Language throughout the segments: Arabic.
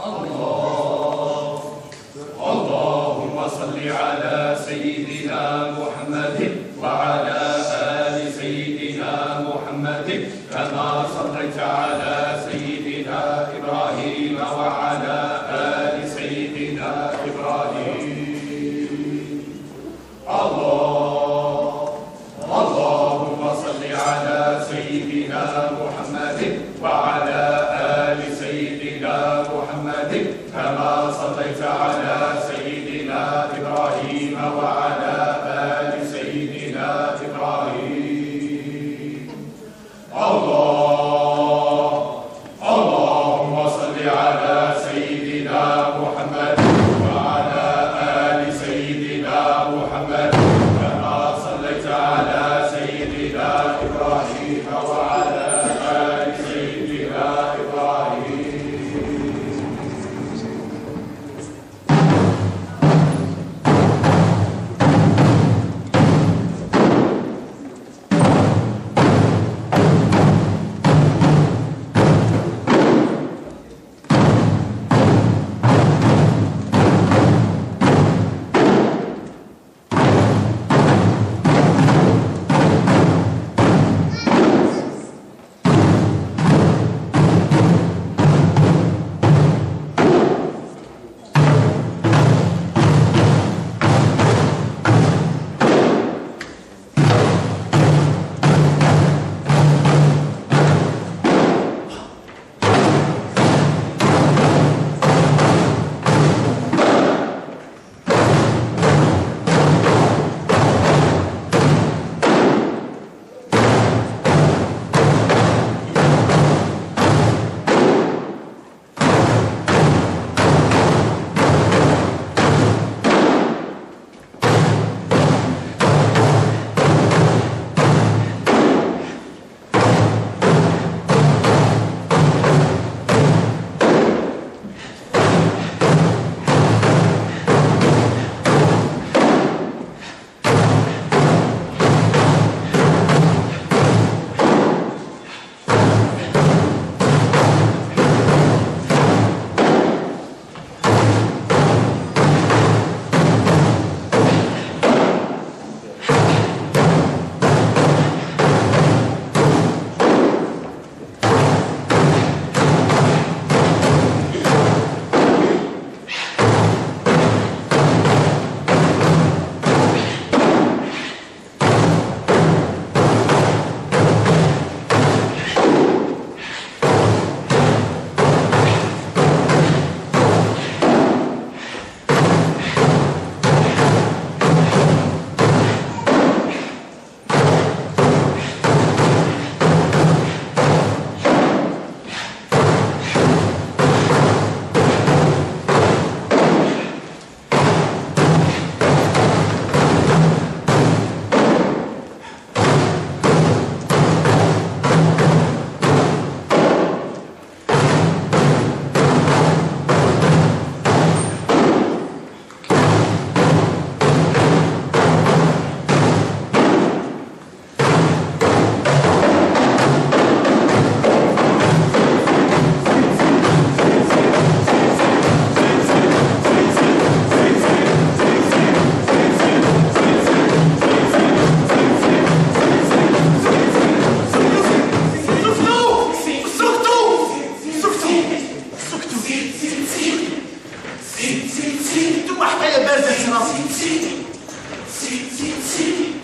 اللهم صل على سيدنا محمد وعلى آل سيدنا محمد كما صليت على سيدنا إبراهيم وعلى آل سيدنا إبراهيم. اللهم صل على سيدنا محمد وعلى آل سيدنا محمد كما صليت على سيدنا إبراهيم وعلى آل سيدنا إبراهيم. اللهم صل على سيدنا محمد وعلى آل سيدنا محمد كما صليت على سيدنا إبراهيم وعلى آل سيدنا إبراهيم.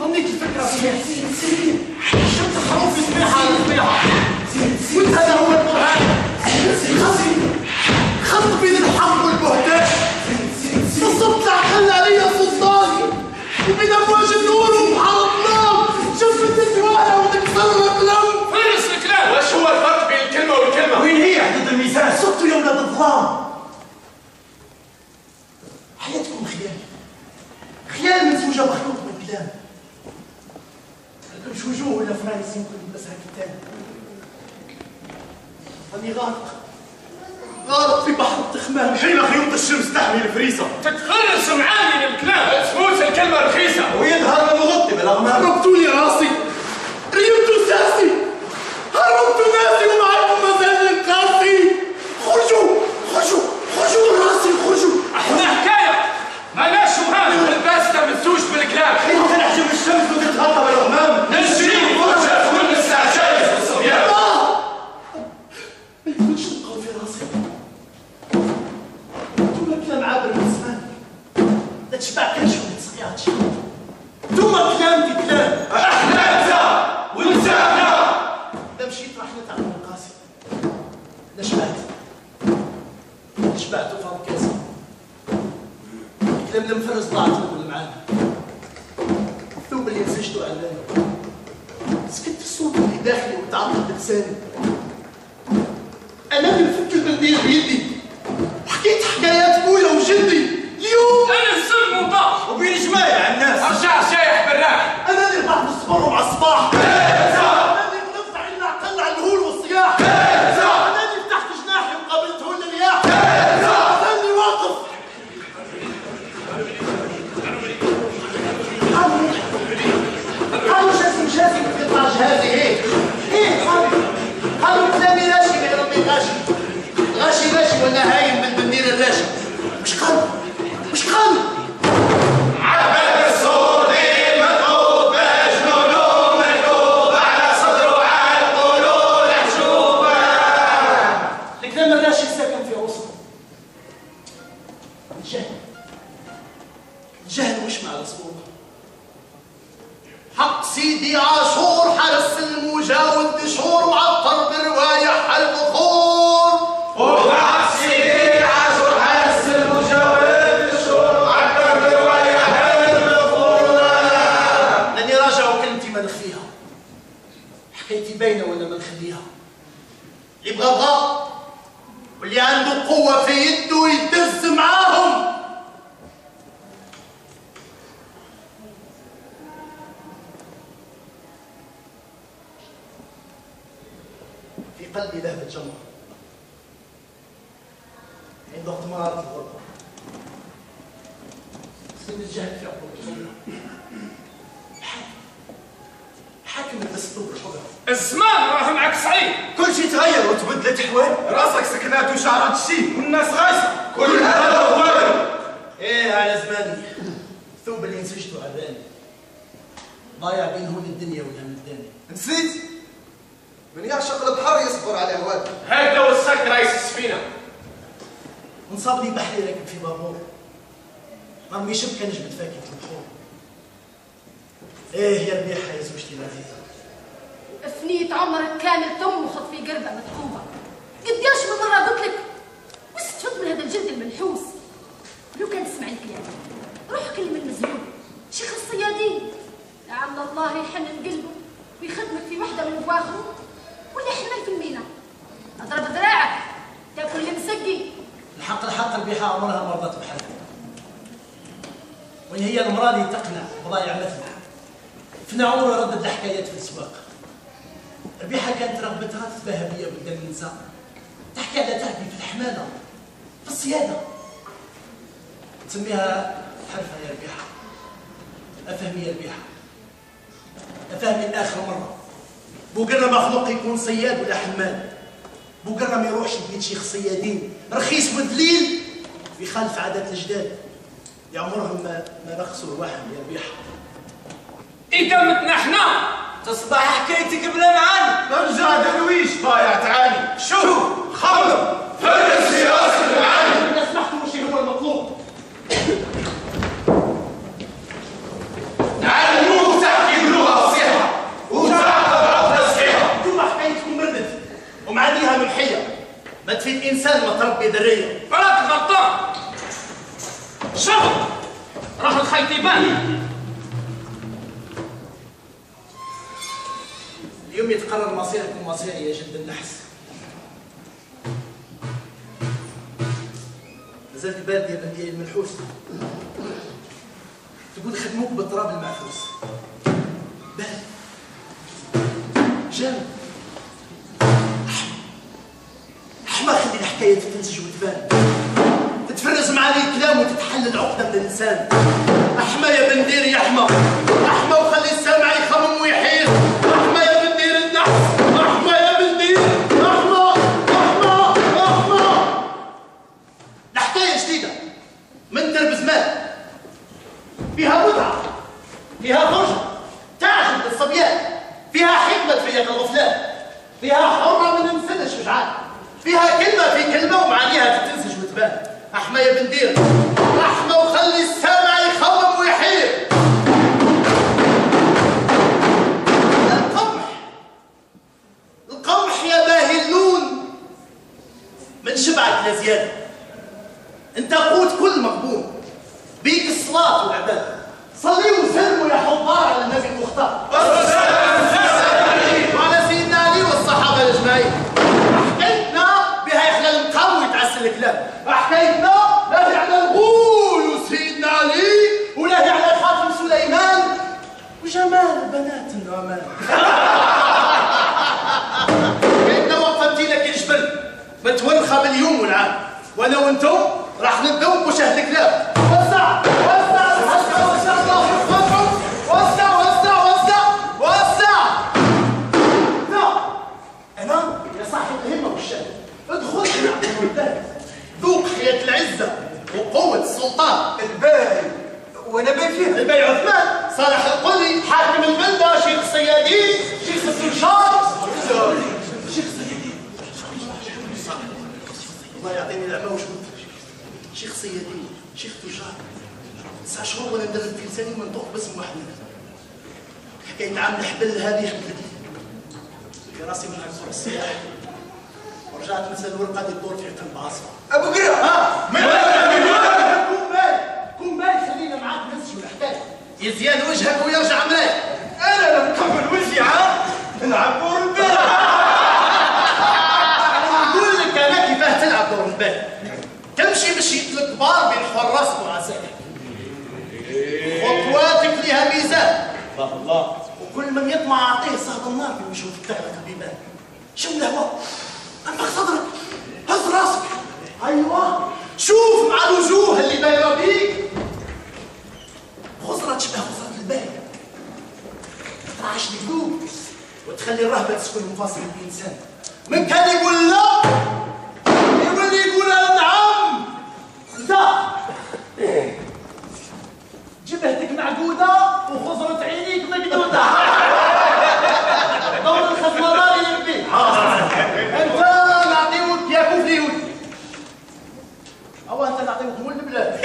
ضمنيك الفكرة فيها شفت الخروف يصبيح على صبيحة وانت هذا هو القرآن خط بين الحق والبهتان بالضبط العقل علي سلطاني وبين امواج النور وبحر النار شفت الدواء وتكسر القلم. فين الكلام؟ وش هو الفرق بين الكلمة والكلمة؟ وين هي حدود الميزان؟ صدتوا يا ولاد الظلام. حياتكم خيال منسوجة مخلوط بالكلام. انتم مش وجوه ولا فرنسيين كنتم بس هكتان. راني غارق في بحر التخمام. حين خيوط الشمس تحمي الفريسة تتخرس معاني الكلام تفوت الكلمة رخيصة ويظهر المغطي بالاغمام. هربتوا لي راسي ريبتوا ساسي هربتوا ناسي ومعكم مازال القاسي. خرجوا تشبعكش وما تسقياتش. انتوما كلام في كلام. احنا انت وانت احنا. اذا مشيت راح نتعلم القاسي. انا شبعت وفاض كاسي. كلام المفرز طلعت من معانا. الثوب اللي نسجته علاني. سكت الصوت اللي داخلي وتعطل بلساني. انا اللي نفك البنديل بيدي وحكيت حكايات ابويا وجدي. اليوم انا السم وطاح وبين جمايع الناس. ارجع شايح بالراح. انا اللي بعد الصبر مع الصباح. انا اللي بنفع إلا عقل على الهول والصياح. انا اللي فتحت جناحي وقابلت هول الرياح. انا اللي واقف. قالوا جاسي بتقطع جهازي هيك قالوا كلامي راشي من ربي غاشي ولا هايم بالبندير الراشي. مش قالوا عبد السعودي مكتوب بجنونه مكتوب على صدره على القلوب محجوبه. الكلام الراشي ساكن في وسطه. الجهل مش مع الصبور. حق سيدي عاشور حرس المجاود دشور معطر بروايح البخور. وحق سيدي عاشور حرس المجاود دشور معطر بروايح البخور. لاني راجع وكلمتي ما نخفيها. حكايتي باينه ولا ما نخليها. اللي بغى بغى واللي عنده قوه في يده يدز معاهم. في قلبي لهبة جمرة عند وقت مرارة الغربة. سن الجهل في عقول الجمرة. حاكم الدستور الحضر. الزمان راه معك صعيب. كل شيء تغير وتبدلت حوال. راسك سكنات وشعرات الشيب والناس غايصة. كل هذا هو ايه على زماني. الثوب اللي نسجته عراني. ضايع بين هون الدنيا والهم الداني. نسيت؟ من يعشق البحر يصبر على هواك. هكذا وسك رئيس السفينه. انصاب لي بحري راكب في بابور. مرمي شبكه نجبد فاكهه البحور. ايه يا ربيحه يا زوجتي العزيزه. فنيت عمرك كامل تمخض في قربة مدقومة. قديش من مرة قلت لك واسكت من هذا الجلد المنحوس. لو كان تسمع الكلام روح كلم المزلول شيخ الصيادين لعل الله يحنن قلبه ويخدمك في وحدة من بواخره ولا يحمل في المينا. اضرب ذراعك تاكل المسقي. الحق البيحه عمرها ما رضت بحالها. وان هي المراه اللي تقنع بضايع مثلها. فينا عمره ردت الحكايات في السواق. ربيحه كانت رغبتها تتباهى بيا قدام النساء. تحكي على تعبي في الحماله في الصياده. تسميها حرفه يا ربيحه. افهمي يا ربيحه. افهمي لاخر مره. بوقرنا مخلوق يكون صياد ولا حمال. بوقرنا ما يروحش بيت شيخ صيادين رخيص ودليل ويخالف عادات الجداد. يا عمرهم ما رخصوا الوحم يا ربيحه. اذا متنا احنا تصبح حكايتك بلا معاني. نرجع درويش ضايع تعاني. شوف خمر فرس في راس المعاني. اذا سمحتوا وش هو المطلوب. تعلموه تحكي بلغه فصيحه وتعقد عقده صحيحه. انتم حكايتكم مردت ومعانيها ملحيه. ما تفيد انسان ما تربي ذريه. فراك غلطان. شغل راح الخيط يبان. اليوم يتقرر مصيركم مصيري يا جد النحس. نزلت بادية بندية المنحوس. تقول خدموك بالتراب المعفوس. بال جامد أحمى خلي الحكاية تنسج وتبان. تتفرز معاني الكلام وتتحلل عقدة الإنسان. أحمى يا بندير يا أحمى. أحمى وخلي السامع يخمم ويحير. أحمى يا بندير النحس. أحمى يا بندير. أحمى أحمى أحمى. الحكاية جديدة من درب زمان. فيها متعة. فيها فرجة. تعجب للصبيان. فيها حكمة في الغفلان. فيها حرة من انسان شجعان. فيها كلمة في كلمة ومعانيها تتنسج وتبان. أحمى يا بندير. أحمى وخلي السامع صلاة والعبادة. صليوا وسلموا يا حضار على النبي المختار وعلى سيدنا علي والصحابة أجمعين. حكايتنا بها يحلى المقام ويتعسل الكلام. حكايتنا لا هي على الغول وسيدنا علي ولا هي على خاتم سليمان وجمال البنات النعمان. حكايتنا وقفة مدينة كالجبل متورخة باليوم والعام، وانا وانتم راح نبداو بمشاهد الكلام. وسع وسع وسع وسع وسع وسع وسع. انا يا صاحب الهمه والشان ادخل مع الولدان، ذوق حياه العزه وقوه السلطان. الباي وانا باي فيها. الباي عثمان صالح القلي حاكم البلده، شيخ الصيادين، شيخ التجار، شيخ الصيادين. الله يعطيني العمى وجود. شيخ صيادين، شيخ تجار، 9 شهور وانا ندرب في لساني ومنطوق باسم واحد منهم. حكاية عام الحبل هذه حبلتي في راسي من عكسور السلاح، ورجعت نسال الورقه اللي تدور في قلب عصفه. ابو قرا كون باي خلينا معاك نسجوا الحكايه يزيان وجهك ويرجع مراي. انا لم قبل وجهي نلعب دور الباي. نقول لك انا كيفاه تلعب دور الباي. تمشي مشيت الكبار بين حراس وعساكر، خطواتك لها ميزان. الله وكل من يطمع اعطيه صهد النار في وجهه تغلق البيبان. شم الهواء، انفخ صدرك، هز راسك، ايوه شوف مع الوجوه اللي دايره بيك خزرة تشبه خزرة الباي، ترعش القلوب وتخلي الرهبة تسكن مفاصل الإنسان. من كان يقول لا يولي يقول نعم. انت جبهتك معقودة وخزرة عينيك مقدودة. دور الخزنراني يربيك. انت نعطيوك يا كفريوت او انت نعطيوك مول البلاد.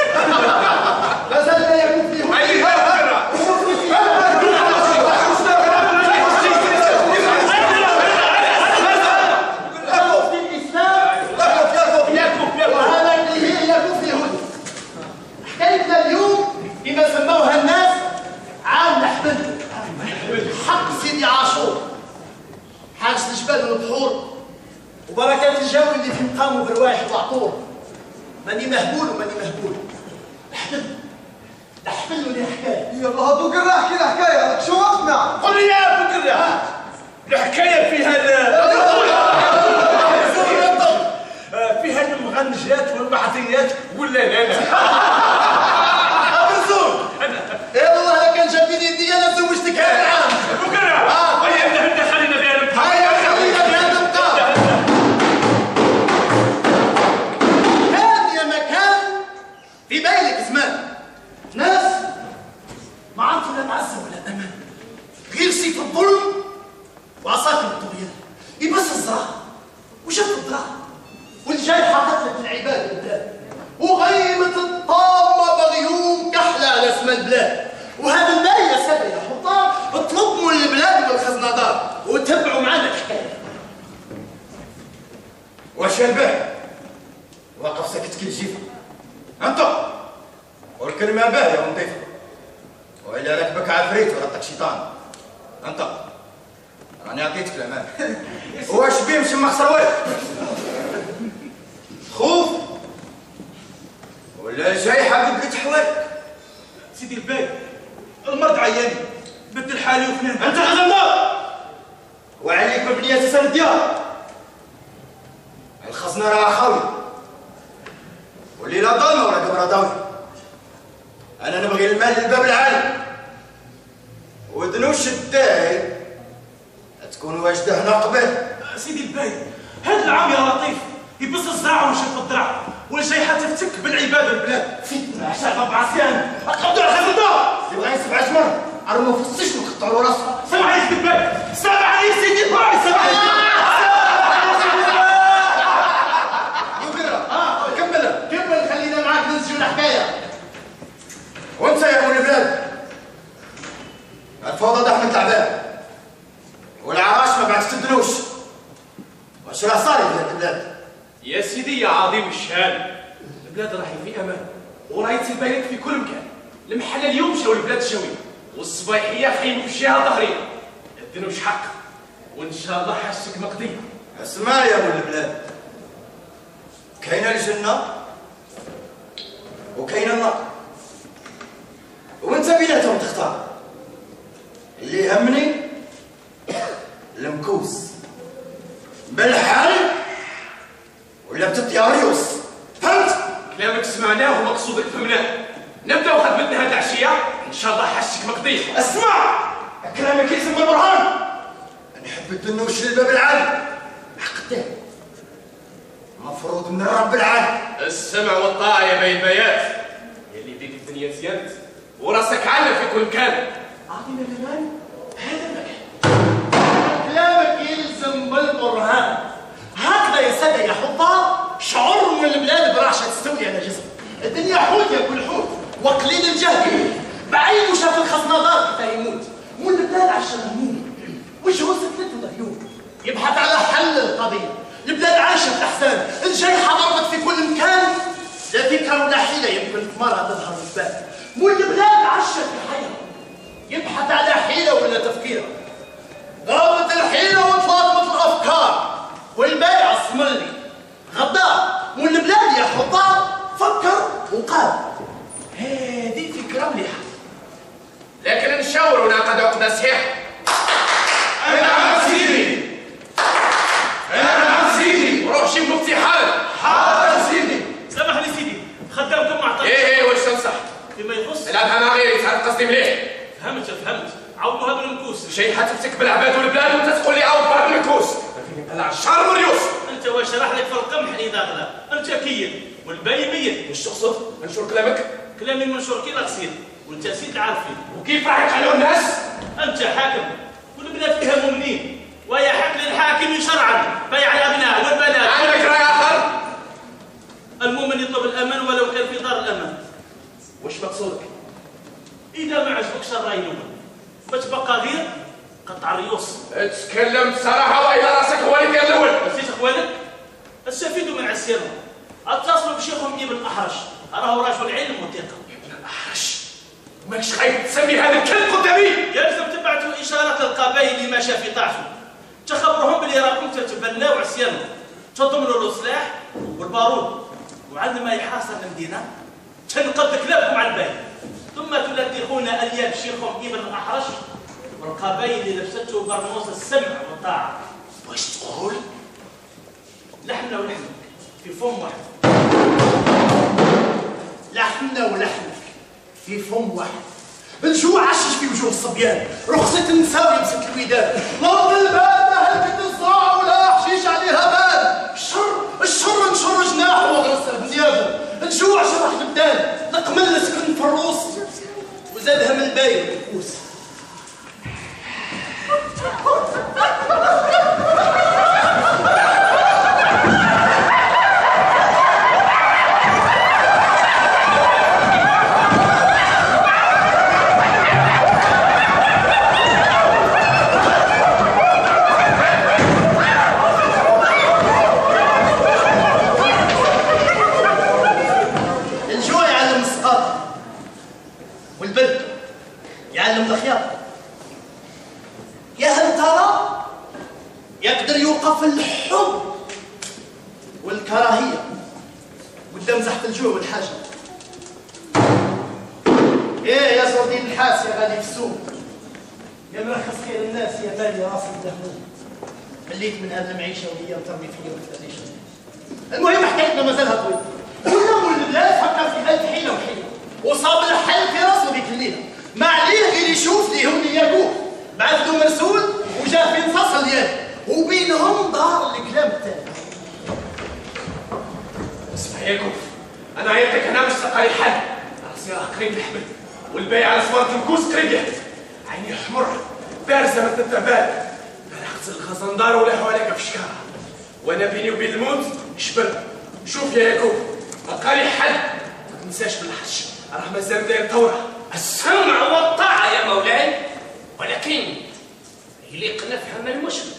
لا زال لا يكون فيه حكايتنا اليوم بما سموها الناس عام الحبل، حق سيدي عاشور، حاجة الجبال والبحور وبركات الجو اللي في مقامه بروايح العطور. ماني مهبول وماني مهبول. الحبل ولي حكايه. يلا ابو قرا احكي الحكايه، شو وقتنا؟ قل لي يا ابو قرة، الحكايه فيها المغنجات والمعطيات ولا لا؟ ابو يا والله لو كان جابني يدي انا زوجتك هذا العام. ابو قرة هيا خلينا في هذا البحر. هيا خلينا في هذا المقام. كان يا مكان في بالك زمان ناس ما عرفوا لا معزه ولا امان، غير سيف الظلم وعصاكم الطغيان. يبس الزراعه وشاف الضراعه واللي جاي حاطط لك العباد والبلاد، وغيمة الطامة بغيوم كحلة على اسم البلاد. وهذا المال يا سادة يا حطام اطلبوا من البلاد والخزنادار وتبعوا معنا الحكاية. واش الباهي؟ واقف ساكت كي الجيف. انت والكلمة باهية ونظيفة، وإلا ركبك عفريت ورطك شيطان. انت راني عطيتك الأمان. واش بيه مشي مخسر والد؟ خوف ولا الجايحة بدلت حوالك؟ سيدي الباي المرض عياني بدل حالي وفنان. انت غزلنا وعليك مبنية سنة الديار. الخزنة راه خاوية والليلة ضلمة ولا قمرة ضاوية. أنا نبغي المال للباب العالي ودنوش الداير تكون واجده هنا قبل. سيدي الباي هذا العام يا لطيف يبص الزراعه ويشق الضرع والجايحه تفتك بالعباد البلاد. فتنة عشاق بعصيان اقعدوا على الخزنة. يبغى يسبع جمر عرموا في السجن وقطعوا راسه. سمع عليك سيدي الباي، سمع عليك سيدي الباي، سمع عليك. كمل خلينا معاك نسجل الحكاية. وانت يا ابو البلاد الفوضى ده احمد تعبان والعراش ما بعد تدلوش. واش راه صار في هاد البلاد؟ يا سيدي يا عظيم الشان، البلاد راهي في امان وراهي تبارك في كل مكان. المحل اليوم مشاو البلاد الشاويه والصبايحيه خيموا في جهه ظهريه. الدين وش حق وان شاء الله حاسك مقضيه. اسمع يا ابو البلاد، كاينه الجنه وكاينه النار، وانت بيناتهم تختار. اللي يهمني المكوس بالحال ولا بتطياريوس، فهمت؟ كلامك سمعناه ومقصودك فهمناه. نبداو خدمتنا هاد العشيه ان شاء الله حاسك مقضيه. اسمع، كلامك يلزم بالبرهان. نحب الدنوش للباب العالي حقدام، مفروض من رب العالي. السمع والطاعه يا بين البيات، يلي بيك الدنيا زينت وراسك عالم في كل مكان. اعطينا الامان، هذا المكان. كلامك يلزم بالبرهان. هكذا يا ساده يا حطاب، شعور من البلاد برعشه تستولي على جسم. الدنيا حوت يا كل حوت، وقليل الجهل بعينه شاف الخزنادار كيف يموت، والبلاد عايشه مهمومه، وجهه سكتت العيون يبحث على حل القضيه. البلاد عايشه في الاحزان، الجيحه ضربت في كل مكان، لا فكره ولا حيله يمكن ثمارها تظهر بالبال. والبلاد عايشه في حيره، يبحث على حيله ولا تفكير. غابت الحيله وطلعت مثل الافكار، والبايع الصملي غدار، والبلاد يا حطاب فكر وقال هذه فكره مليحه، لكن نشاور ونعقد عقده صحيحه. نعم سيدي، نعم سيدي. وروح جيب مفتي حالا. حاضر سيدي. سامحني سيدي، خدامكم معطل. ايه واش تنصح؟ فيما يخص العبها مع غيري، تعرف قصدي مليح. فهمت. عوضوها بالمكوس. شي حتمسك بالعباد والبلاد وانت تقول لي عوض بها بالمكوس. طلع الشهر مريوس. انت واش راح لك في القمح اذا غلا، انت كيد والباقي ميت. واش تقصد؟ منشور كلامك؟ كلامي منشور كي غسيل، وانت سيد العارفين. وكيف راح يقالوا الناس؟ انت حاكم والبلاد فيها مؤمنين، ويحق للحاكم شرعا بيع الابناء والبنات. عندك راي اخر؟ المؤمن يطلب الامان ولو كان في دار الامان. واش مقصودك؟ اذا ما عجبكش الراي الاول فتبقى غير قطع الريوس. اتكلم بصراحه والا راسك هو اللي كان الاول. نسيت اخوانك؟ استفيدوا من عسيرهم، اتصلوا بشيخهم ابن الاحرش، راهو رجل علم وثقه. ابن الاحرش؟ ماكش خايف تسمي هذا الكلب قدامي؟ يلزم تبعتوا اشارات القبائل اللي ماشى في طاعته، تخبرهم بلي راكم تتبناو عصيانهم، تضمنوا له السلاح والبارود، وعندما يحاصر المدينه تنقض كلابكم على الباقي، ثم تلدخون الياب شيخهم ابن الاحرش والقبائل اللي لبسته برموس السمع والطاعه. واش تقول؟ لحمنا ولحمك في فم واحد. لحمنا ولحمك في فم واحد. الجوع عشش في وجوه الصبيان، رخصة النساء ويمسك الودان، مرض البال هلكت الزراعة ولا حشيش عليها بال. الشر نشر جناحه وغرس بنيابه، الجوع شرح البدان، القمل سكن في الروس وزادها من الباين والكوس. يعلم الخياطة. يا هل ترى يقدر يوقف الحب والكراهية قدام زحف الجوع والحاجة. ايه يا زردين الحاس يا غالي في السوق، يا مرخص خير الناس يا بالي راس الدهموم، مليت من هذه المعيشة وهي ترمي فيا وتفتيش. المهم حكايتنا مازالها طويلة. كل البلاد فكر في ألف حيلة وحيلة، وصاب الحل في راسه ذيك الليلة. ما عليه غير يشوف ليهم اللي ياكوه، بعث له مرسول وجا في نصاص اليد، وبينهم ظهر الكلام التالي. اسمع يا كوف، انا عيطتك انا مش سقالي حل، راسي راه قريب الحمل، والبايع على صوارة المكوس قريب يحدث، عيني حمر بارزه مثل التعبان، بلغت الخزندار ولا حواليك في شكارها، وانا بيني وبين الموت شبر. شوف يا ياكوب، بقالي حل، ما تنساش بالحش، راه مازال داير ثوره. السمع والطاعة يا مولاي، ولكن يليق نفهم المشكل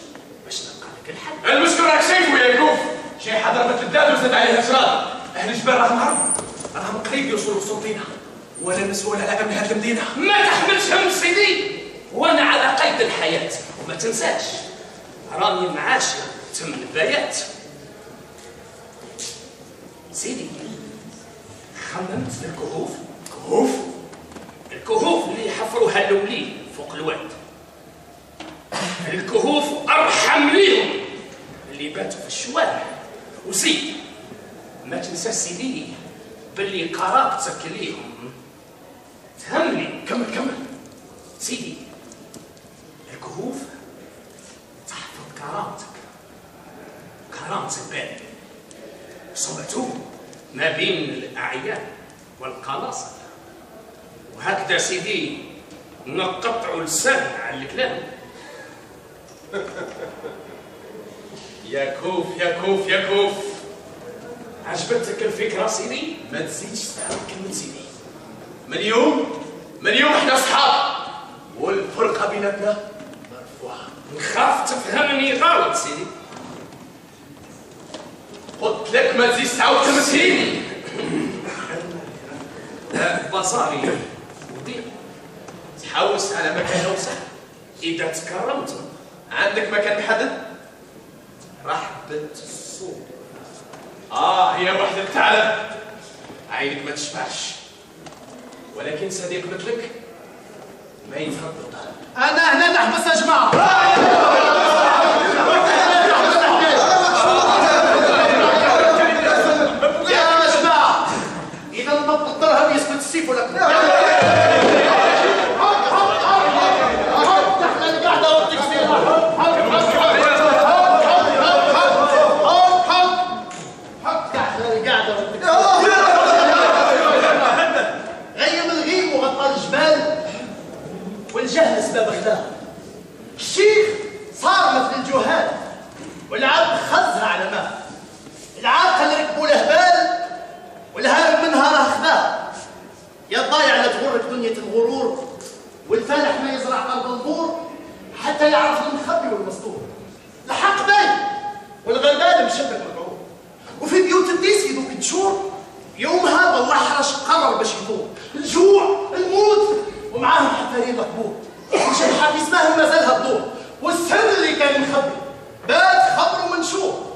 باش نلقى لك الحل. المشكل راك شايفه يا ياكوب، شيحة ضربت الداد وزاد عليها شراد، اهل الجبال راهم هربوا، راهم قريب يوصلوا لسلطينة، وانا مسؤول على امن هذه المدينه. ما تحملش هم سيدي، وانا على قيد الحياه. وما تنساش راني معاشر تم البيات. سيدي خممت في الكهوف. الكهوف اللي حفروها الاولين فوق الواد. الكهوف ارحم ليهم اللي باتوا في الشوارع. وزيد ما تنساش سيدي باللي قرابتك ليهم تهمني. كمل. سيدي الكهوف تحفظ كرامة البال، صمتوا ما بين الأعيان والقلاصل. وهكذا سيدي نقطع لسان على الكلام. يا كوف عجبتك الفكرة سيدي؟ ما تزيدش تعاود كلمة سيدي. من اليوم احنا اصحاب، والفرقه بيناتنا مرفوعه. نخاف تفهمني غلط سيدي. قلت لك ما تزيدش تعاود كلمة سيدي. بصاري وضيق، تحوس على مكان اوسع. إذا تكرمت عندك مكان محدد؟ رحبة الصوت. هي وحدة الثعلب، عينك ما تشبعش. ولكن صديق مثلك ما يفهم بالطلب. انا هنا نحبس يا جماعه. يا جماعه اذا نبض الدرهم يثبت السيف ولا والجهل اسباب اخلاق. الشيخ صار مثل الجهال، والعبد خزها على ماء. العاقل ركبوا له بال، والهارب منها راه خذاه. يا الضايع لا تغرك دنيا الغرور، والفالح ما يزرع ارض البور حتى يعرف المخبي والمستور. الحق باين والغلبان مشبك مقعود، وفي بيوت الديس يدوك تشور. يومها والله حرش قرر باش يدور الجوع الموت، ومعاهم حفارين ركبوه. وشي حبيس ماهي مازالها تدور، والسر اللي كان مخبي بات خبره منشور.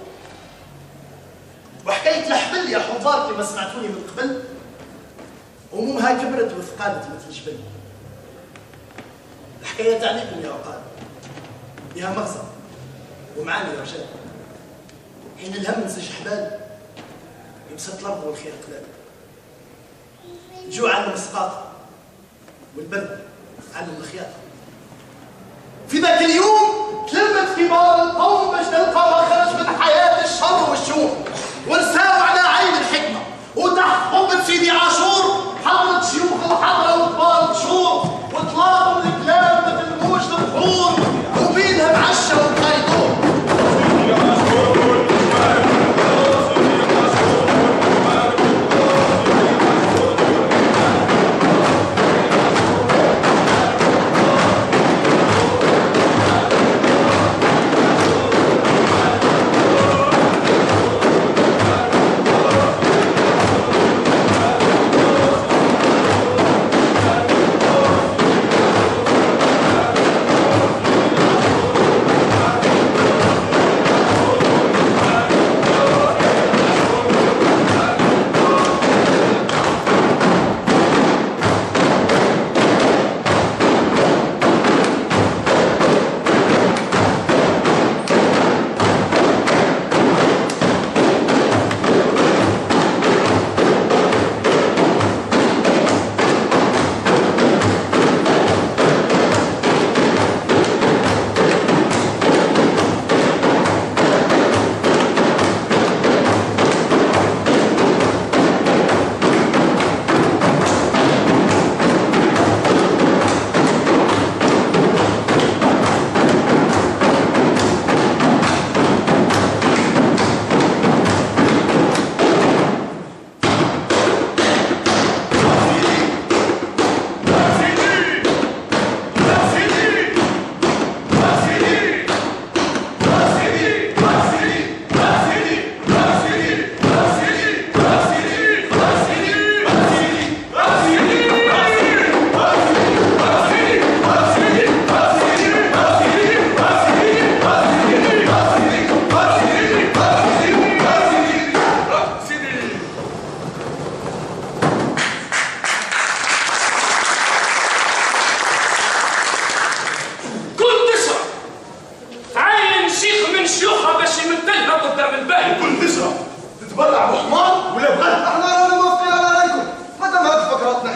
وحكايه الحبل يا حضار كما سمعتوني من قبل، همومها كبرت وثقالت مثل الجبل. الحكايه تعنيكم يا عقال، بها مغزى ومعاني يا رجال. حين الهم نسج حبال، يبسط الارض والخير قلال. الجوع علم السقاطه، والبرد علم الخياطه. في ذاك اليوم تلمت كبار القوم باش نلقى مخرج من حياه الشر والشوم، ونساو على عين الحكمه. وتحت قبه سيدي عاشور حضرت شيوخ الحضره وكبار الشور، وطلابهم الكلام مثل موج البحور، وبينهم عشه وقايدور.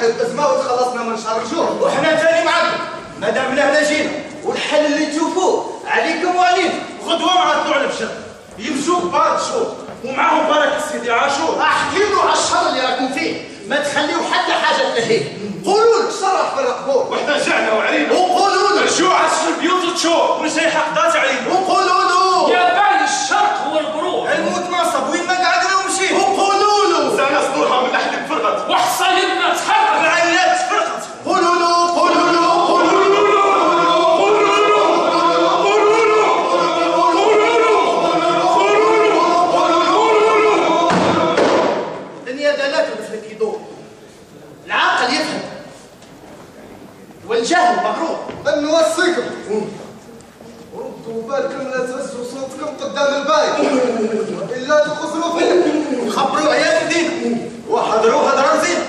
حكايه ازمه وتخلصنا من شر الجوع، وحنا ثاني معاكم مادام من هنا جينا، والحل اللي تشوفوه عليكم وعلينا. غدوه مع طلوع البشر يمشوا كبار شهور ومعاهم بركه سيدي عاشور. احكي له على الشر اللي راكم فيه، ما تخليوا حتى حاجه تلهيه. قولوا له الشر في القبور، واحنا جعنا وعلينا. وقولوا له الجوع عسر البيوت تشوف وزي حقدات علينا. وقولوا له يا باي الشرق هو القروب. الموت ناصب وين ما قعدنا ومشينا. وقولوا له زانا صدورها من احد فرغت وحصلنا تحرك. العينات فرغت. قولوا له قولوا له قولوا له الدنيا دلالته مثل يدور. العاقل يفهم والجهل مغرور. نوصيكم ردوا بالكم لا تهزوا صوتكم قدام البايع الا تخسروا فيه. خبروا عيال الدين وحضروا هضره زين.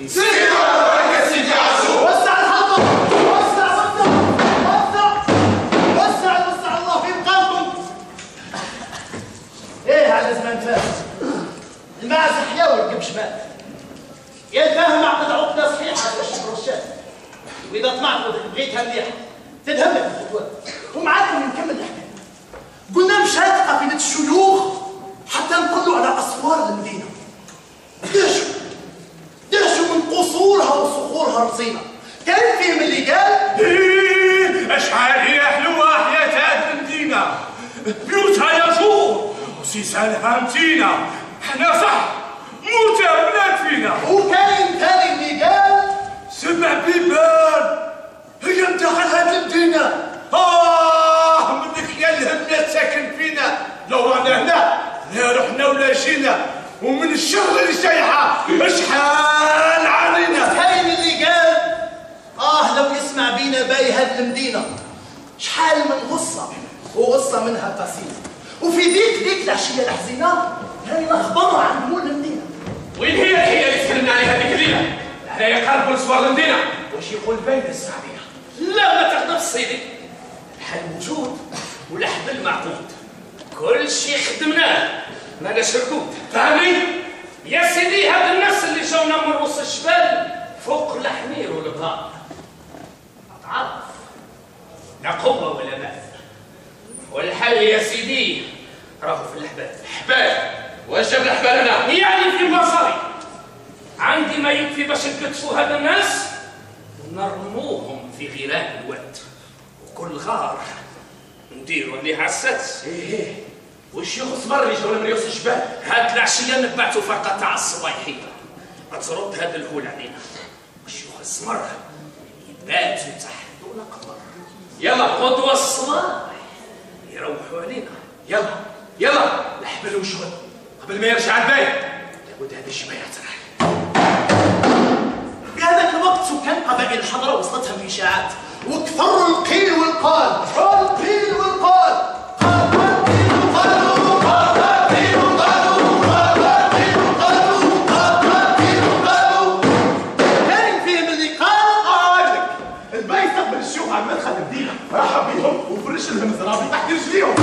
سيدي بركه سيدي عاشور. وسع الحلقه، وسع وسع وسع وسع وسع الله في مقامكم. ايه على زمان فات المعز حيا والقبش مات. يا الفاهم عقد عقده صحيحه على الشبر والشات، واذا طمعت بغيتها مليحه تذهب لك الخطوات. ومعاكم نكمل الحكايه. قلنا مشات قافله الشيوخ حتى نطلوا على اسوار المدينه. دهشوا من قصورها وصخورها رصينه. كان فيهم اللي قال اشحال هي حلوه حياه هاد المدينه، بيوتها يزور وسيسانها متينه، حنا صح موتى بنات فينا. وكاين ثاني اللي قال 7 بيبان هي مدخل هاد المدينه. منك يا الهمنا ساكن فينا، لو رانا هنا لا رحنا ولا جينا، ومن الشر اللي شايحه اشحال علينا. كاين اللي قال لو يسمع بينا باي هاد المدينه شحال من غصه وغصه منها قصيده. وفي ذيك العشيه الحزينه كان نخبروا عن مول المدينه. وين هي اللي تكلمنا عليها هذيك الليله؟ هنايا قربوا لسوار المدينه، واش يقول باين اسمع بينا؟ لا ما تقدرش سيدي، الحل موجود والحبل معقود، كل شيء خدمناه ماناش ركود. فهمني؟ يا سيدي هاد الناس اللي جاونا من رؤوس الجبال فوق الحمير والبغال، اتعرف لا قوه ولا مال، والحل يا سيدي راهو في الحبال. حبال؟ واش جاب الحبال هنا؟ يعني في مصاري عندي ما يكفي باش نكتفوا هاد الناس ونرموهم في غيران الواد، وكل غار نديروا اللي عسات. ايه والشيوخ الصبر اللي جاونا من رؤوس الجبال هاد العشيه نبعتوا فرقه تاع الصبايحيه ترد هاد الهول علينا، والشيوخ السمر يباتوا يتحدونا قمر. يلا غدوه الصباح يروحوا علينا. يلا الحبل والشغل قبل ما يرجع الباين لابد هذا الشيء ما يعترح. في هذاك الوقت سكان قبائل الحضره وصلتهم اشاعات وكثروا القيل والقال. القيل والقال كان فيهم اللي قال الباقي يستقبل الشيوخ على مدخل المدينه، رحب بيهم وفرش لهم زرابي تحت رجليهم.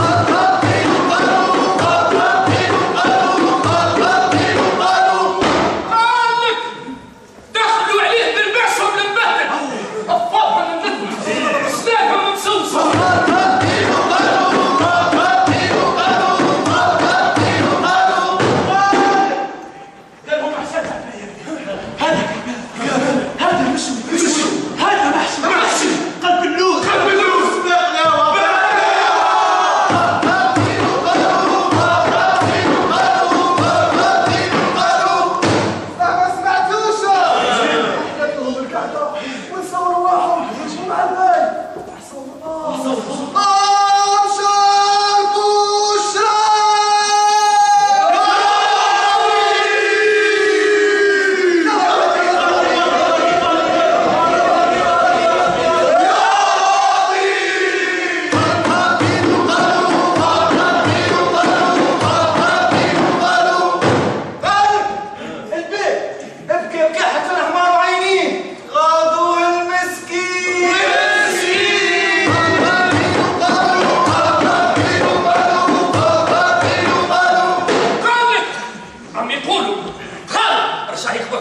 دخلوا عليه بالبعث وبالمبهدل، أفاضهم من ندمه، سلاحهم ممسوسة. قالهم احسن هذا مش هذا محشي قلب اللوز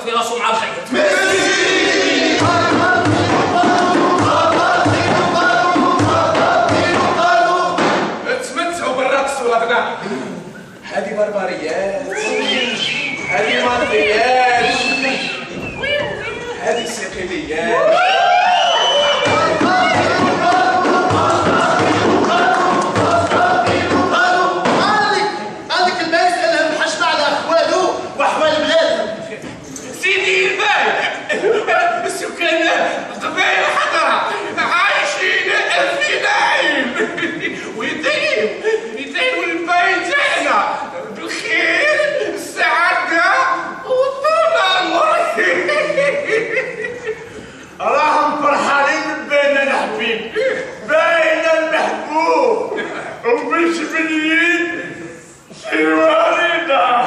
في راسه مع الخيط. بربريات، هذه مطبيات، هذه صقليات. هذيك البايس لهم حشمة على اخواله واحوال بلادهم. سيدي البايع السكان قبائل حضرة عايشين في نعيم ويدينوا البايع تاعنا بالخير السعادة وطول العمر. راهم فرحانين بيننا الحبيب، بين المحبوب وبالجبليين في الوالدة.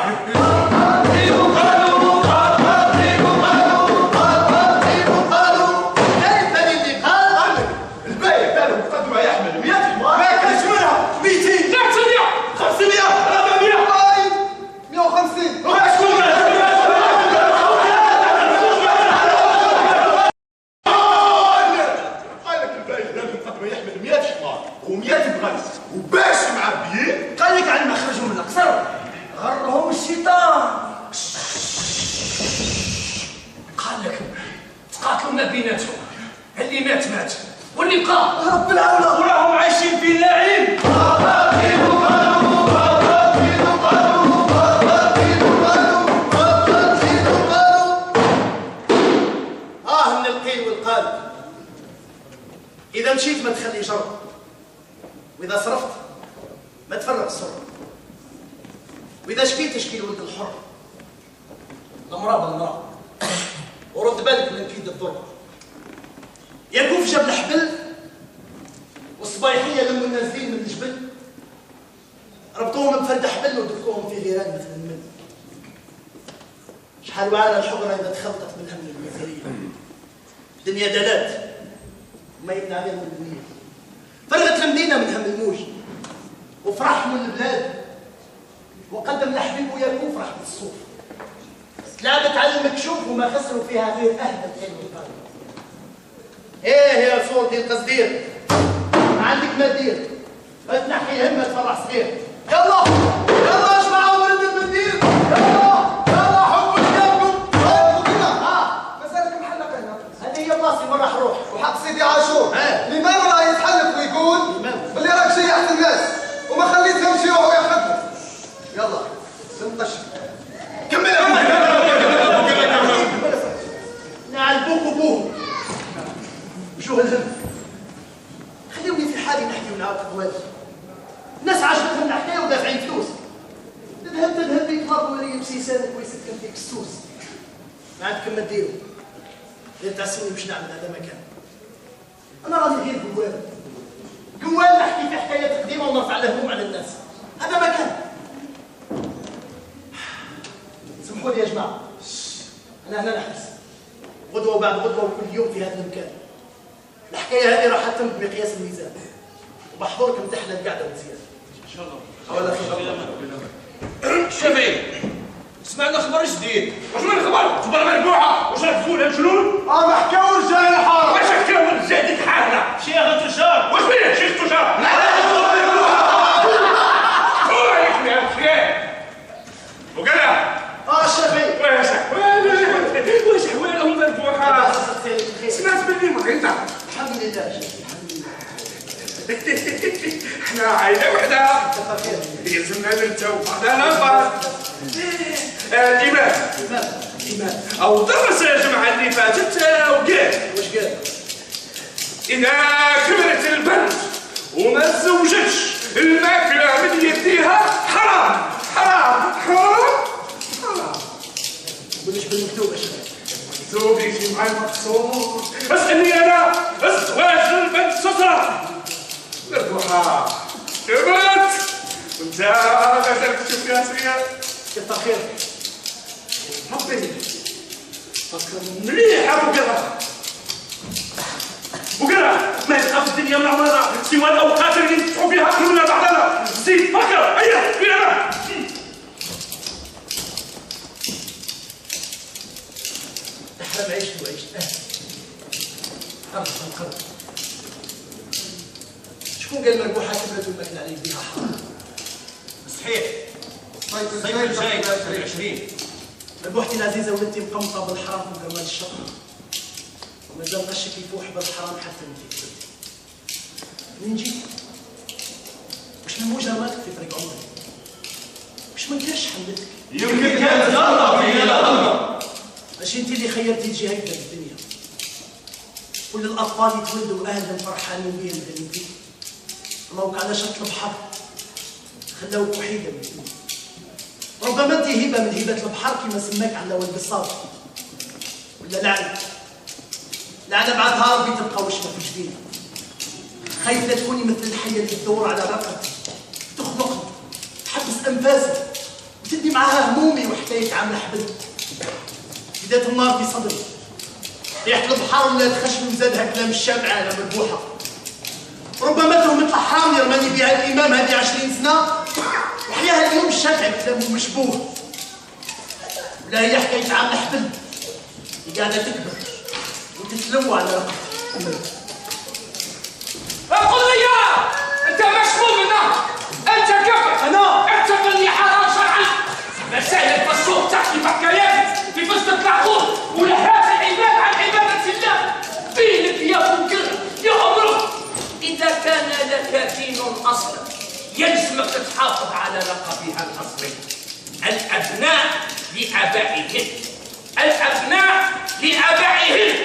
وباش معبيين قال لك على ما خرجوا من القصر غرهم الشيطان. قال لك تقاتلوا ما بيناتهم، اللي مات مات واللي بقى رب العالمين وراهم عايشين في النعيم. من القيل والقال. إذا مشيت ما تخلي شر، وإذا صرفت ما تفرق السر، وإذا شكيت تشكي ولد الحر. المرأة بالمرأة، ورد بالك من كيد الضر. يكون في جبل حبل والصبايحية لما نازلين من الجبل ربطوهم بفرد حبل ودفوهم في غيران مثل المن. شحال وعانا الحجرة إذا تخلطت منها من المثالية. دنيا دلات وما يبنى عليها من الدنيا. فرغت المدينة من هم الموج وفرح من البلاد، وقدم لحبيبه يكون فرح بالصوف. لعبت على المكشوف وما خسروا فيها غير أهل العلم والقلب. ايه يا صوت القصدير، ما عندك ما تدير، تنحي همة فرح صغير. يلا يلا اجمعوا ولد المنديل، يلا حبوا كتابكم. مسألة محلة بيننا. هذه هي بلاصتي وين راح اروح. وحق سيدي عاشور الإمام راه يتحلف ويقول باللي راك شيحت الناس وما خليتهم يروحوا ياخذوا. يلا سنطش كمل نعلبوك وبوه وشو هالهم. خليوني في حالي نحكي ونعاود خوالي. الناس عجبتهم الحكايه ودافعين فلوس. تذهب بيك مرض ولي بسيسانك ويسكن فيك السوس. ما عندكم ما ديروا غير تعسوني باش نعمل هذا مكان. انا راني غير قوال نحكي في حكايات قديمه ونرفع لهم على الناس. هذا مكان. سمحوا لي يا جماعه، انا هنا نحبس غدوه وبعد غدوه وكل يوم في هذا المكان. الحكايه هذه راح تتم بمقياس الميزان، وبحضوركم تحلى القعده مزيان. ان شاء الله. ولا خير. شفيق سمعنا خبر جديد. واش من الخبر؟ خبر مربوحة، واش راك تقول شنو؟ ما حكاو رجال الحاره. واش حكاو رجال ديك حالنا؟ شيخ التجار. واش بيه شيخ تجار؟ وقال الشفيق واش حوالهم مربوحة؟ سمعت باللي مريضة. الحمد لله شيخ الحمد لله. احنا عائلة وحدة يلزمنا ننتو بعضنا بعض. الإمام أو درس الجمعة اللي فاتت وقال واش قال؟ إذا كبرت البنت وما تزوجتش الماكلة من يديها حرام حرام حرام حرام. قوليش بالمكتوب يا شيخ. مكتوب يجي مع المقصود. اسألني أنا الزواج للبنت سترة مربوحة كبرت وانت غادرك تشوف فيها سريان. كثر خيرك. ربي فكر مليح ابو قرا. وقرا ما يبقى في الدنيا من عمرنا سوى الاوقات اللي ندفعوا فيها كلنا بعضنا. زيد فكر ايوه فين انا. تحرم عيشت وعيشت اهل. قرب القرب. شكون قال مربوحه كبرت والماكله على يديها حرام؟ صحيح الصيف الجاي 23. بوحدي العزيزه ولدتي مقمطه بالحرام وجمال الشر، ومازال غشك يفوح بالحرام حتى انت. منين جيت؟ واش من مجرماتك في طريق عمري؟ واش ما كانش حملتك؟ يمكن كانت غلطه فيا غلطه. ماشي انت اللي خيرتي تجي هكذا في الدنيا. كل الاطفال يتولدوا واهلهم فرحانين بهم دايرين فيك. الله على شط البحر خلاوك وحيده من الدنيا. ربما انت هبه من هبات البحر كما سماك على ولد الصاد، ولا لعنه بعدها ربي تبقى وشمه في جبينك. خايف لا تكوني مثل الحيه اللي تدور على رقبتي، تخنقني، تحبس انفاسي، وتدي معاها همومي وحكايه عامله حبل. بدات النار في صدري، ريحه البحر ولا تخشم وزادها كلام الشامعه على مربوحه. ربما تهمة حرامي رماني بها الامام هذه 20 سنه، وحياها اليوم الشافعي بكلامه مشبوه. ولا هي حكايه عامله حبل اللي قاعده تكبر وتتلوى على رقبتي. قل لي انت مشموم منها، انت كفر، انا اعتقل لي حرام شرعا. مسائل في السوق تحكي بحكايات في فسد العقول ولهات العباد عن عباده الله. فينك يا فكر يا عمرك، اذا كان لك دين اصلا يلزمك تحافظ على لقبها الاصلي. الابناء لابائهم، الابناء لابائهم.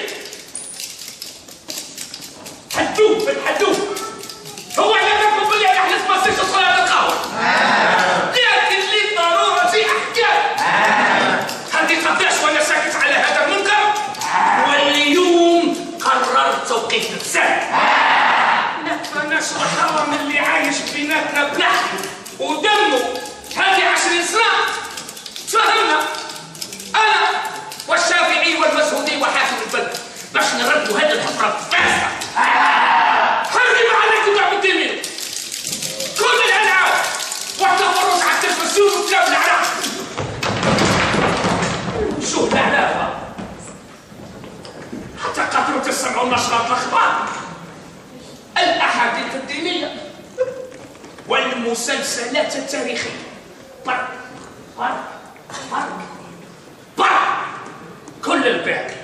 حدوه بالحدوه. هو علمكم باللي انا حلف ما صيرش صلاه القهوه، لكن لي ضروره احكام. هذه قداش وانا ساكت على هذا المنكر، واليوم قررت توقيف السد. نتفناش الحرام اللي عايش بيناتنا بلحمه ودمه هذه 20 سنه. تفهمنا انا والشافعي والمسعودي وحاكم البلد باش نردوا هذه الحفره الفاسده. حرم عليكم لعب الدمير، كل الالعاب والتفرج على التلفزيون وكلاب العراق. شو العلافه حتى قدروا تسمعوا نشرات الاخبار، الاحاديث الدينيه والمسلسلات التاريخيه. برك برك برك برك كل الباقي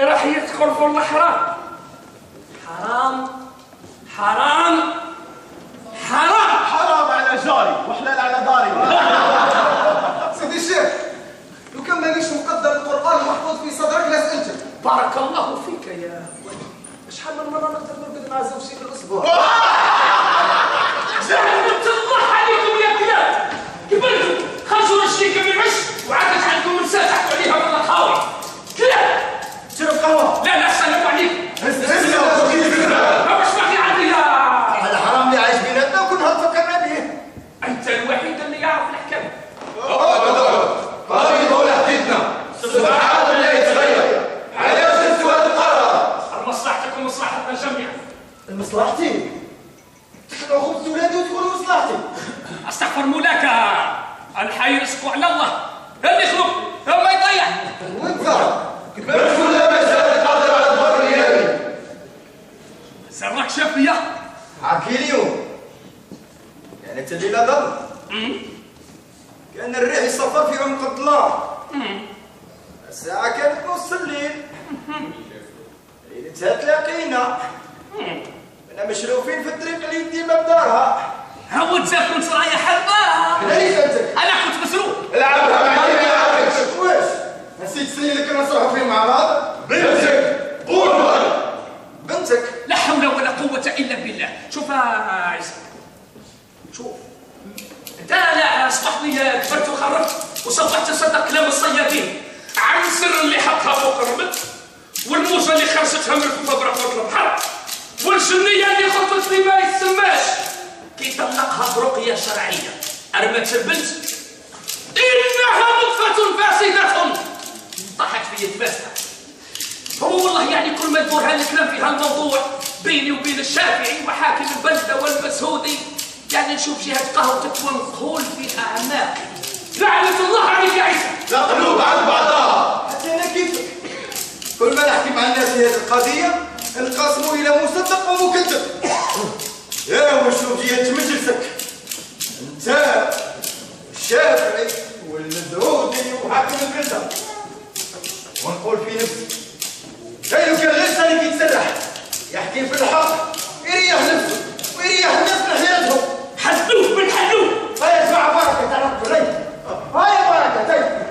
راح يدخل في الحرام. حرام حرام حرام حرام على جاري وحلال على داري. سيدي الشيخ، لو كان مانيش مقدر القرآن محفوظ في صدرك لسألتك. بارك الله فيك يا ولد. شحال من مرة نقدر نرقد مع زوجتي في الأسبوع؟ زعمت الله عليكم يا كلاب، كبرتوا خرجوا الشيكة من العش وعادت عندكم نساء تحكوا عليها في القهوة. كلاب شرب قهوه. لا سلموا عليكم. ما باقي عندي يا الحرام اللي عايش بيناتنا وكنا فكرنا به. انت الوحيد اللي يعرف الحكايه. قاضي دولة حديثنا سبحان الله يتغير على وجه سواد القرار. مصلحتك ومصلحتنا جميعا. مصلحتي؟ تحضروا خبز ولادي وتقولوا مصلحتي. استغفر مولاك، الحي رزقه على الله، اللي يخلق ما يضيع. وانت كبرت ولا ما زال قادر على الظهر اليابي. سراك شافيه عاكي اليوم كانت الليله ضل، كان الريح يصفر في عمق الظلام. الساعه كانت نص الليل، ليلتها تلاقينا كنا مشروفين في الطريق اللي ديما بدارها. هود زاد كنت رايح حبه. ليش انت؟ انا كنت مسروق. العبها معي يا عبد. واش؟ نسيت السنين اللي كنا نصرحوا فيهم مع بعض؟ بنتك قول بنتك. لا حول ولا قوة إلا بالله. شوف يا عيسى، شوف انت لا اصبحتني كبرت وخرجت وصبحت تصدق كلام الصيادين عن السر اللي حطها فوق الرمل، والموجة اللي خرجتها من الكفة برقبة البحر، والجنية اللي خطت في ما يتسماش كي طلقها برقية شرعية أرمت البنت. إنها نطفة فاسدة طاحت في يتباسها. هو والله يعني كل ما يدور هالكلام في هالموضوع بيني وبين الشافعي وحاكم البلدة والمسعودي يعني نشوف جهة قهوتك ونقول في أعماقي. لعنة الله عليك يا عيسى. لا قلوب عند بعضها. حتى انا كيفك كل ما نحكي مع الناس في هذه القضيه انقسموا الى مصدق ومكذب. يا وشوف جهه مجلسك انت نفسه ونقول في نفسي كاين كان لسه اللي كيتسرح يحكي في الحق يريح نفسه ويريح الناس من حياتهم. حسدوه بنحلوه. هيا اسمع بركه تاع رب الري. هيا بركه تاي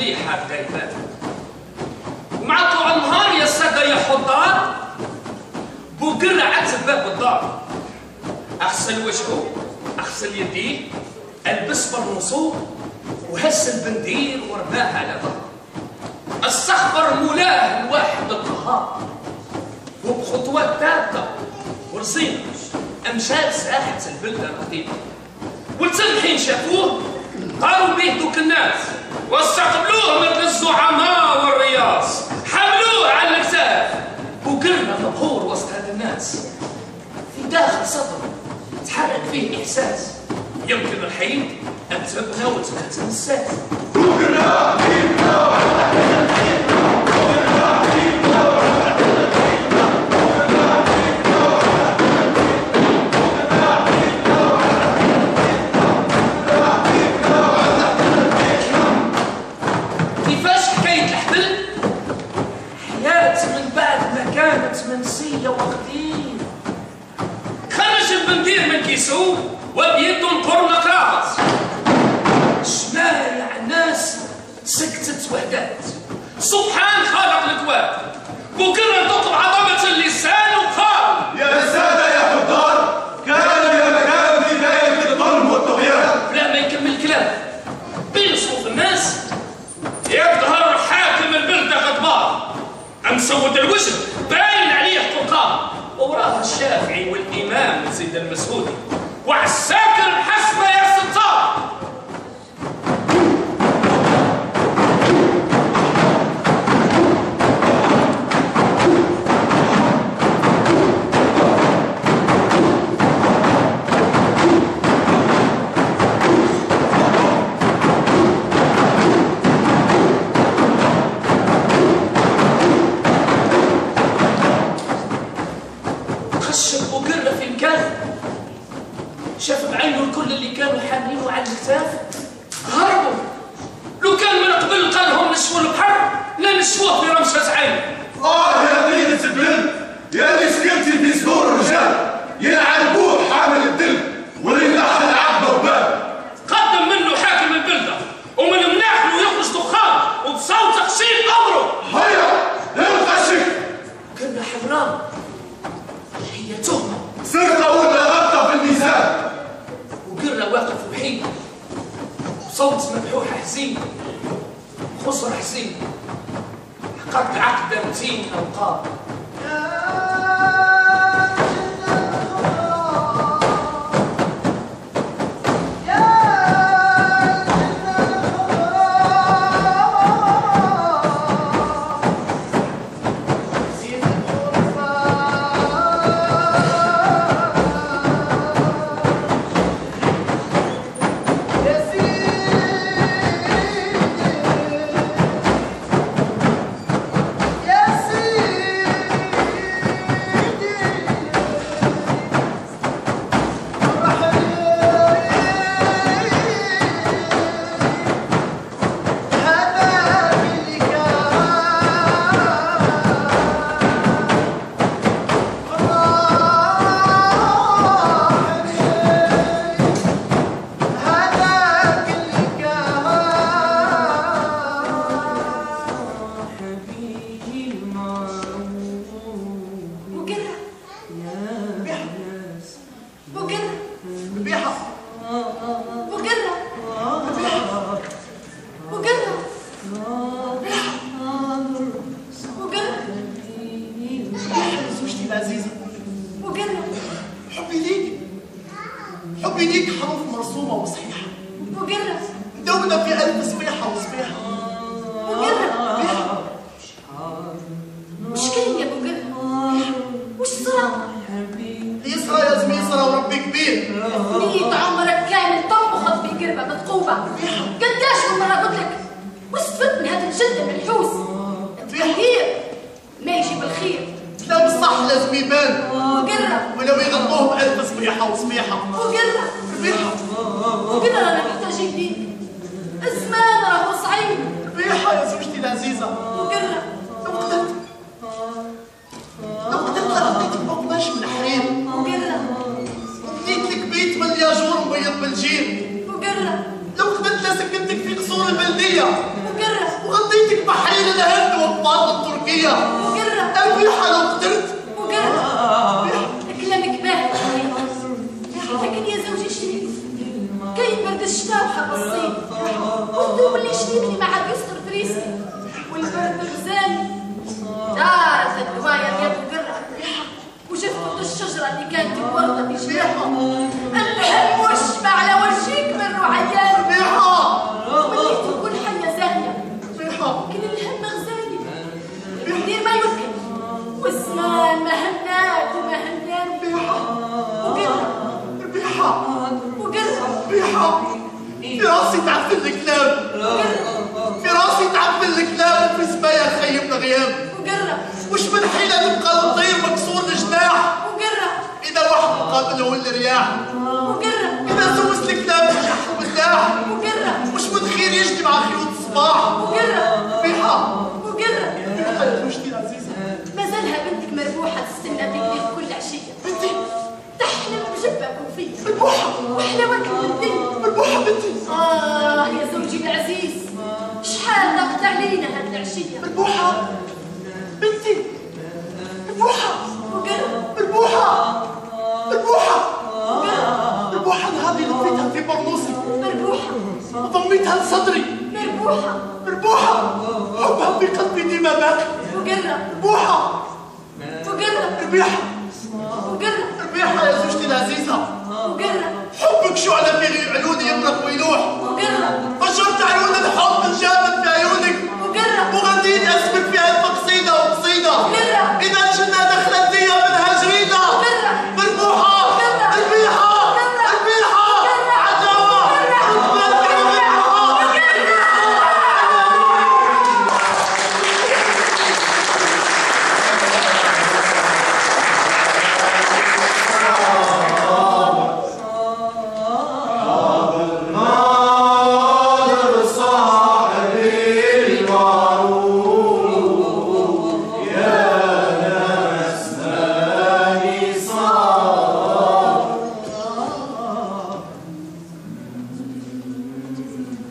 مليحة بدا يبان. ومع طلوع النهار يا السادة يا حضار بوقرة عتب باب الدار، أغسل وجهه أغسل يديه ألبس برنصو وهز البندير ورماه على ظهره، استخبر مولاه الواحد القهار، وبخطوات ثابتة ورزينة أمشى ساحة البلدة القديمة. والتلحين شافوه قالوا بيه دوك الناس واستقبلوه مثل الزعماء والرياس، حملوه على الأكتاف وقرنا مبهور وسط هذا الناس. في داخل صدره تحرك فيه إحساس يمكن الحين أن تبنى وتختم الساس. منسية وقديم خرج البندير من كيسو وبيده نقر مقراص. شمايع الناس سكتت وحدات سبحان خالق الكواب. بوكرة تطلب عظمة اللسان وقال يا سادة يا حضار كان يا مكان بداية الظلم والطغيان. لا ما يكمل كلام بين صوت الناس يظهر حاكم البلدة غضبان مسود الوجه باين عليه قرقان، ووراه الشافعي والإمام زيد المسعودي وعساكر الحسبة يا ستار. شاف بعينه الكل اللي كانوا حاملينه على الكتاف هربوا. لو كان من قبل قال لهم نشفوا البحر لا نشفوه في رمشة عين. يا بنية الدل يا اللي سكنتي في صدور الرجال يلعن بوه حامل الدل واللي لحن عقبه وباب. قدم منه حاكم البلدة ومن مناخله يخرج دخان وبصوت تخشيق امره. هيا لا نخشك. كنا حرام هي تهمة سرقة ولا غلطة في الميزان. وقرنا واقف وحيد صوت مبحوح حزين خسر حزين قد عقد متين أوقات. حبي ليك حروف مرسومة وصحيحة وقرة مدونة في قلب صبيحة وصبيحة وقرة وش كاين يا ابو قرة؟ وش صرا؟ يسرى يا زمي يسرى وربي كبير. نيت عمرك كامل تنبخط في قربة مثقوبة. قداش من مرة قلت لك واستفدت من هذا الجلد المنحوس؟ التغيير ما يجيب الخير. لا بصح لازم يبان وقرة ولو يغطوه بألف صبيحة وصبيحة وقرة وقرة رانا محتاجين ليك. الزمان راهو صعيب. ربيحة يا زوجتي العزيزة وقرة لو قدرت لغطيتك بقماش من حرير وقرة وبنيت لك بيت ملياجور مبيض بالجير وقرة لو قدرت لسكنتك في قصور البلدية وقرة باطن تركيا. وقرة الريحة لو قدرت. وقرة كلامك باهي لكن يا زوجي شريف كاين برد الشتاء وحر الصيف والثوب اللي شريتني مع بيستر فريسي والبرد الغزالي دارت الدوايا بيد وقرة وشفت الشجرة اللي كانت الوردة في جناحها الهم وشمع على وجهك من روعيان وليت تكون حية زاهية لكن الهم غزالي ودير ما يمكن والزمان مهنات ومهنات وقرة في راسي تعفن الكلام. في راسي تعفن الكلام وفي سمايا خيبنا غياب. وش من حيلة نبقى نطير مكسور الجناح إذا واحد مقابله الرياح. إذا سوس الكلام نجح ومرتاح. وش من خير يجري مع خيوط الصباح. ربيحة يا زوجتي العزيزة مازالها بنتك مربوحة تستنى بيك كل عشية. بنتي تحلم بجبة كوفية مربوحة وحلاوتك بالدنيا. مربوحة بنتي. يا زوجي العزيز شحال ضاقت علينا هاد العشية. مربوحة بنتي. مربوحة نهار اللي لفيتها في برنوسي وضميتها لصدري. مربوحة حبها في قلبي ديما باقي. ربيحة يا زوجتي العزيزة حبك شعلة في عيوني يمرق ويلوح. فجرت عيون الحب الجامد في عيونك وغنيت اسمك في هالف قصيدة وقصيدة. إذا الجنة دخلت لي منها جريدة. مربوحة ربيحة عداوة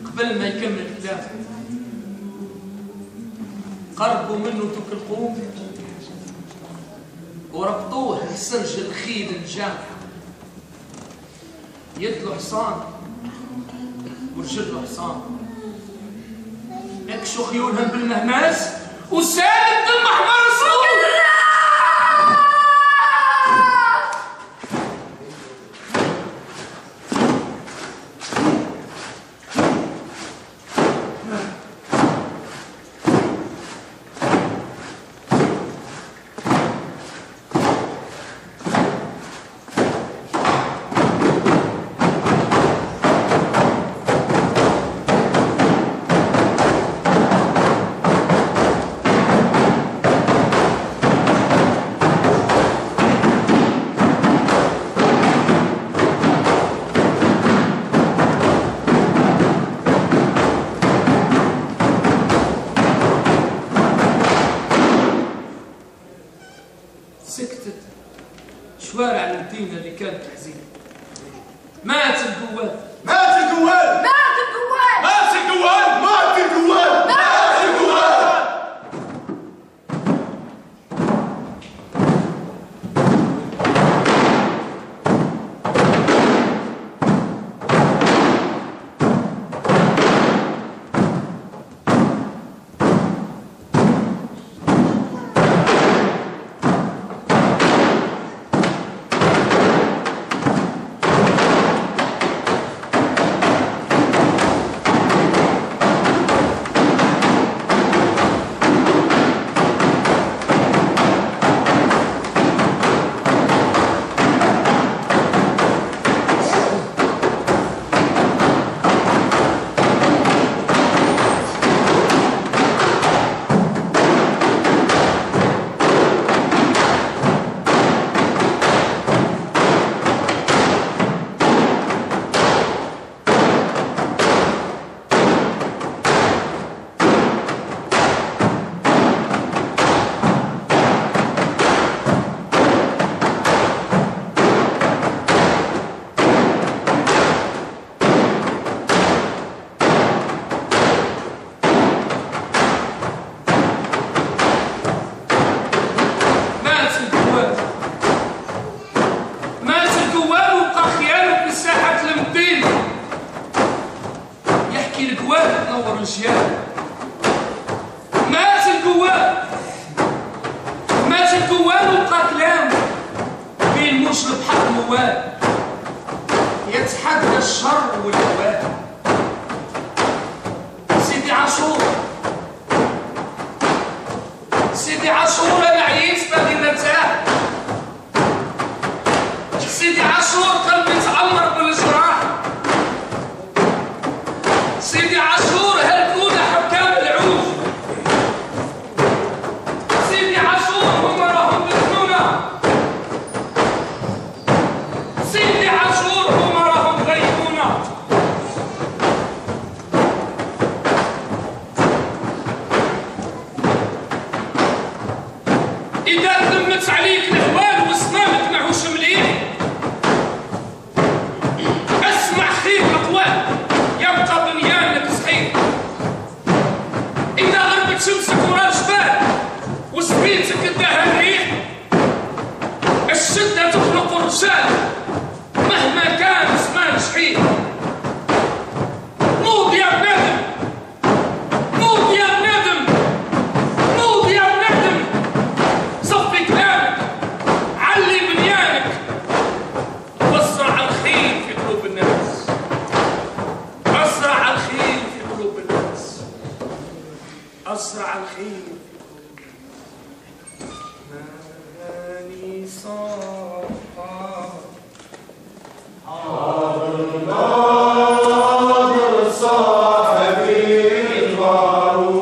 قبل ما يكمل كلامه قربوا منه توك القوم وربطوه لسرج الخيل الجامح. يدلو حصان ورجله حصان نكشوا خيولهم بالمهماس وسالت دم احمر الصدور. سكتت شوارع المدينة اللي كانت حزينة. مات الجوال. تنور الجيال. مات القوال وبقى كلام بين موج البحر موال يتحدى الشر والهوان. سيدي عاشور انا عييت باغي نرتاح. سيدي عاشور قلبي تعمر بالجراح. سيدي عاشور هلكونا حكام العوج. سيدي عاشور هما راهم بثنونا. سيدي عاشور هما راهم غيبونا. إذا تلمت عليك الهوال وسنامك معوش مليح اسمع خير الأقوال يبقى بنيانك صحيح. إذا غربت شمسك ورا الجبال وسبيتك اداها الريح الشدة تخلق الرجال مهما كان زمان شحيح. نوض يا بنادم، نوض يا بنادم، نوض يا بنادم، صفي كلامك، علي بنيانك، وزع الخير في قلوب الناس، أزرع الخير في قلوب الناس، أزرع الخير في قلوب الناس. ماني صافا صاحب المعروف